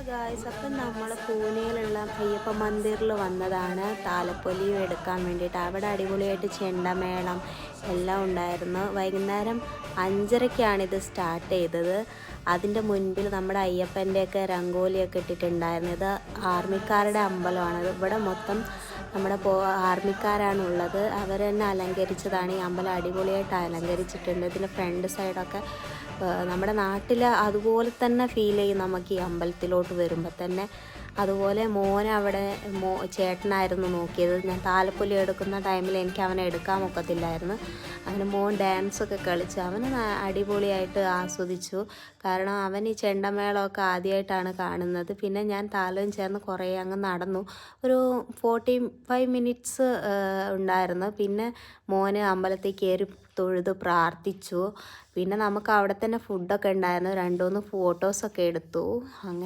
Guys, അപ്പം നമ്മൾ പൂനെയിലുള്ള അയ്യപ്പ മന്ദിറിൽ വന്നതാണ് താലപ്പൊലിയും എടുക്കാൻ വേണ്ടിയിട്ട്. അവിടെ അടിപൊളിയായിട്ട് ചെണ്ടമേളം എല്ലാം ഉണ്ടായിരുന്നു. വൈകുന്നേരം 5:30-ക്കാണ് ഇത് സ്റ്റാർട്ട് ചെയ്തത്. അതിൻ്റെ മുൻപിൽ നമ്മുടെ അയ്യപ്പൻ്റെയൊക്കെ രംഗോലിയൊക്കെ ഇട്ടിട്ടുണ്ടായിരുന്നു. ഇത് ആർമിക്കാരുടെ അമ്പലമാണ്. ഇവിടെ മൊത്തം നമ്മുടെ ആർമിക്കാരാണുള്ളത്. അവർ തന്നെ അലങ്കരിച്ചതാണ്. ഈ അമ്പലം അടിപൊളിയായിട്ട് അലങ്കരിച്ചിട്ടുണ്ട്. ഇതിൻ്റെ ഫ്രണ്ട് സൈഡൊക്കെ നമ്മുടെ നാട്ടിൽ അതുപോലെ തന്നെ ഫീൽ ചെയ്യും നമുക്ക് ഈ അമ്പലത്തിലോട്ട് വരുമ്പോൾ തന്നെ. അതുപോലെ അവിടെ ചേട്ടനായിരുന്നു നോക്കിയത്. ഞാൻ താലപ്പൊലി എടുക്കുന്ന ടൈമിൽ എനിക്ക് അവനെ എടുക്കാൻ ഒക്കത്തില്ലായിരുന്നു. അങ്ങനെ മോൻ ഡാൻസൊക്കെ കളിച്ച് അവന് അടിപൊളിയായിട്ട് ആസ്വദിച്ചു. കാരണം അവൻ ഈ ചെണ്ടമേളമൊക്കെ ആദ്യമായിട്ടാണ് കാണുന്നത്. പിന്നെ ഞാൻ താലവും ചേർന്ന് കുറേ അങ്ങ് നടന്നു. ഒരു 45 മിനിറ്റ്സ് ഉണ്ടായിരുന്നു. പിന്നെ മോന് അമ്പലത്തിൽ കയറി തൊഴുത് പ്രാർത്ഥിച്ചു. പിന്നെ നമുക്ക് അവിടെ തന്നെ ഫുഡൊക്കെ ഉണ്ടായിരുന്നു. 2-3 ഫോട്ടോസൊക്കെ എടുത്തു. അങ്ങനെ